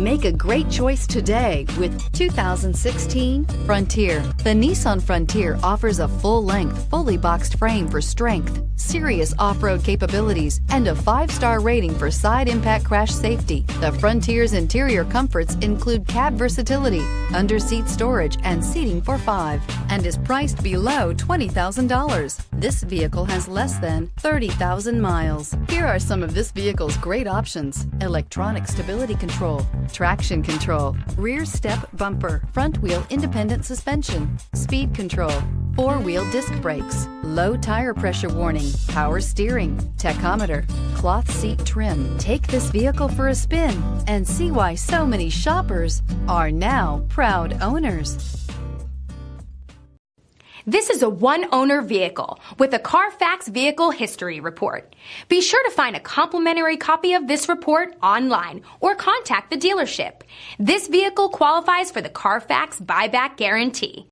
Make a great choice today with 2016 Frontier. The Nissan Frontier offers a full-length, fully boxed frame for strength, serious off-road capabilities, and a 5-star rating for side impact crash safety. The Frontier's interior comforts include cab versatility, under-seat storage, and seating for 5, and is priced below $20,000. This vehicle has less than 30,000 miles. Here are some of this vehicle's great options: electronic stability control, traction control, rear step bumper, front wheel independent suspension, speed control, 4-wheel disc brakes, low tire pressure warning, power steering, tachometer, cloth seat trim. Take this vehicle for a spin and see why so many shoppers are now proud owners. This is a one-owner vehicle with a CARFAX Vehicle History Report. Be sure to find a complimentary copy of this report online or contact the dealership. This vehicle qualifies for the CARFAX Buyback Guarantee.